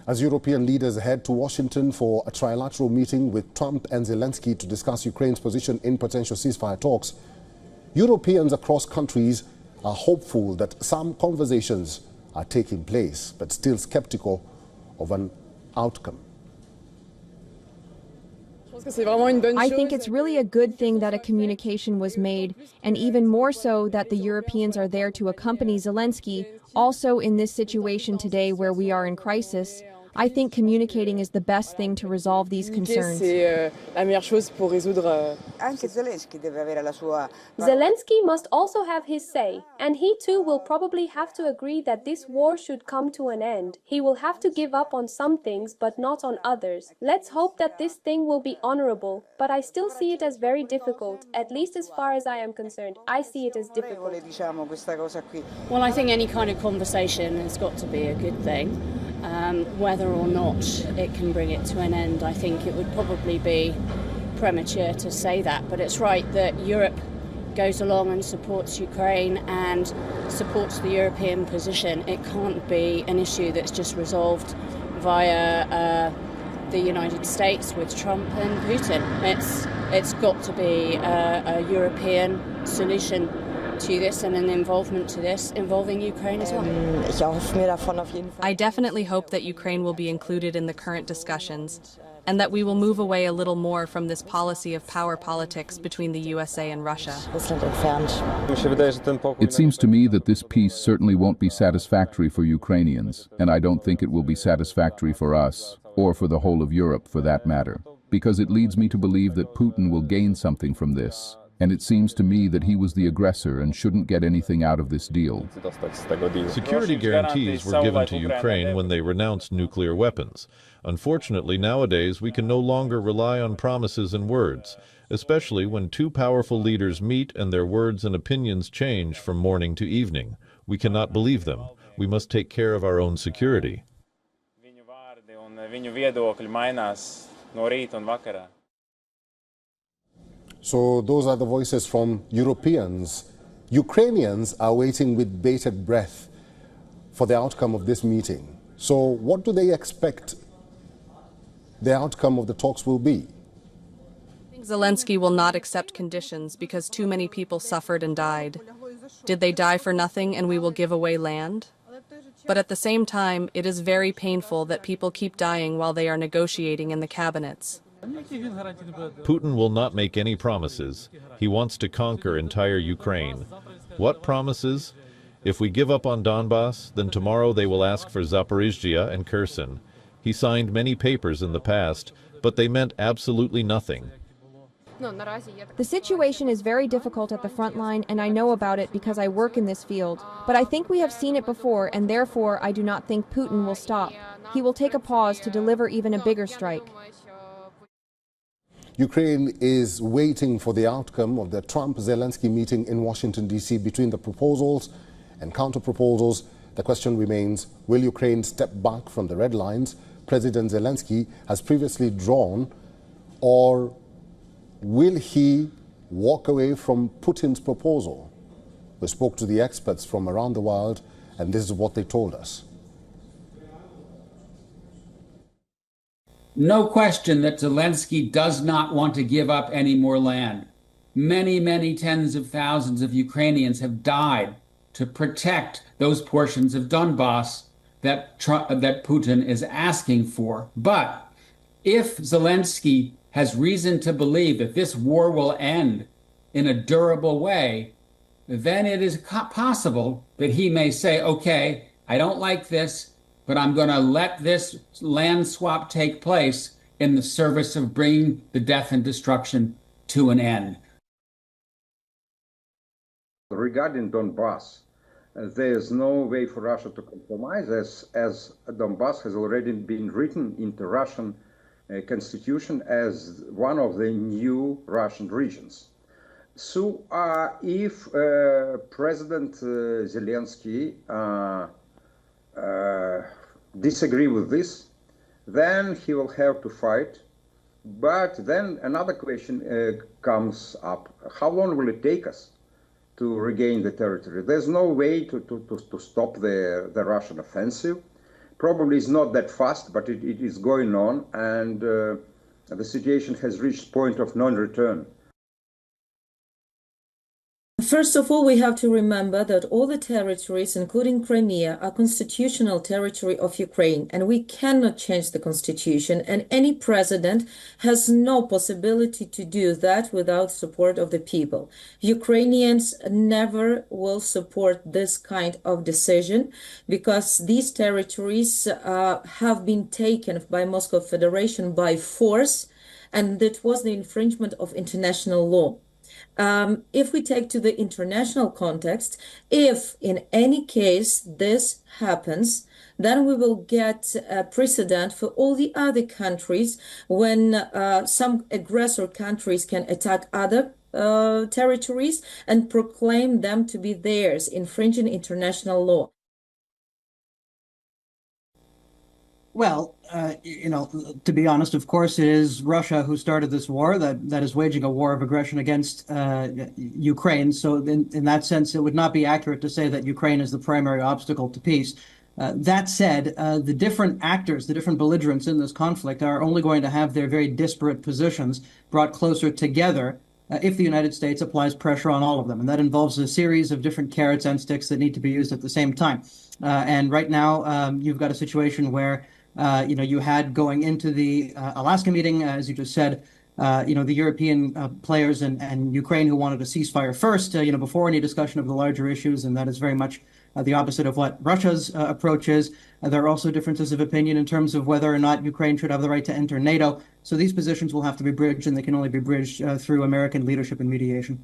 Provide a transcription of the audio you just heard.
As European leaders head to Washington for a trilateral meeting with Trump and Zelensky to discuss Ukraine's position in potential ceasefire talks, Europeans across countries are hopeful that some conversations are taking place, but still skeptical of an outcome. I think it's really a good thing that a communication was made, and even more so that the Europeans are there to accompany Zelensky. Also, in this situation today where we are in crisis, I think communicating is the best thing to resolve these concerns. Zelensky must also have his say, and he too will probably have to agree that this war should come to an end. He will have to give up on some things, but not on others. Let's hope that this thing will be honorable, but I still see it as very difficult, at least as far as I am concerned. I see it as difficult. Well, I think any kind of conversation has got to be a good thing. Whether or not it can bring it to an end, I think it would probably be premature to say that. But it's right that Europe goes along and supports Ukraine and supports the European position. It can't be an issue that's just resolved via the United States with Trump and Putin. It's got to be a European solution to this and an involvement to this involving Ukraine as well. I definitely hope that Ukraine will be included in the current discussions and that we will move away a little more from this policy of power politics between the USA and Russia. It seems to me that this peace certainly won't be satisfactory for Ukrainians, and I don't think it will be satisfactory for us, or for the whole of Europe for that matter, because it leads me to believe that Putin will gain something from this. And it seems to me that he was the aggressor and shouldn't get anything out of this deal. Security guarantees were given to Ukraine when they renounced nuclear weapons. Unfortunately, nowadays, we can no longer rely on promises and words, especially when two powerful leaders meet and their words and opinions change from morning to evening. We cannot believe them. We must take care of our own security. So those are the voices from Europeans. Ukrainians are waiting with bated breath for the outcome of this meeting. So what do they expect the outcome of the talks will be? I think Zelensky will not accept conditions because too many people suffered and died. Did they die for nothing and we will give away land? But at the same time, it is very painful that people keep dying while they are negotiating in the cabinets. Putin will not make any promises. He wants to conquer entire Ukraine. What promises? If we give up on Donbass, then tomorrow they will ask for Zaporizhzhia and Kherson. He signed many papers in the past, but they meant absolutely nothing. The situation is very difficult at the front line, and I know about it because I work in this field. But I think we have seen it before, and therefore I do not think Putin will stop. He will take a pause to deliver even a bigger strike. Ukraine is waiting for the outcome of the Trump-Zelensky meeting in Washington, D.C. Between the proposals and counter-proposals, the question remains, will Ukraine step back from the red lines President Zelensky has previously drawn, or will he walk away from Putin's proposal? We spoke to the experts from around the world, and this is what they told us. No question that Zelensky does not want to give up any more land. Many, many tens of thousands of Ukrainians have died to protect those portions of Donbass that Putin is asking for. But if Zelensky has reason to believe that this war will end in a durable way, then it is possible that he may say, okay, I don't like this, but I'm going to let this land swap take place in the service of bringing the death and destruction to an end. Regarding Donbass, there is no way for Russia to compromise, as Donbass has already been written into Russian constitution as one of the new Russian regions. So if President Zelensky disagree with this, then he will have to fight. But then another question comes up. How long will it take us to regain the territory? There's no way to stop the Russian offensive. probably is not that fast, but it is going on, and the situation has reached point of non-return. First of all, we have to remember that all the territories, including Crimea, are constitutional territory of Ukraine, and we cannot change the constitution, and any president has no possibility to do that without support of the people. Ukrainians never will support this kind of decision because these territories have been taken by Moscow Federation by force, and that was the infringement of international law. If we take to the international context, if in any case this happens, then we will get a precedent for all the other countries when some aggressor countries can attack other territories and proclaim them to be theirs, infringing international law. Well, to be honest, of course, it is Russia who started this war that is waging a war of aggression against Ukraine. So in that sense, it would not be accurate to say that Ukraine is the primary obstacle to peace. That said, the different actors, the different belligerents in this conflict are only going to have their very disparate positions brought closer together if the United States applies pressure on all of them. And that involves a series of different carrots and sticks that need to be used at the same time. And right now, you've got a situation where you had going into the Alaska meeting, as you just said, the European players and Ukraine who wanted a ceasefire first, before any discussion of the larger issues. And that is very much the opposite of what Russia's approach is. There are also differences of opinion in terms of whether or not Ukraine should have the right to enter NATO. So these positions will have to be bridged, and they can only be bridged through American leadership and mediation.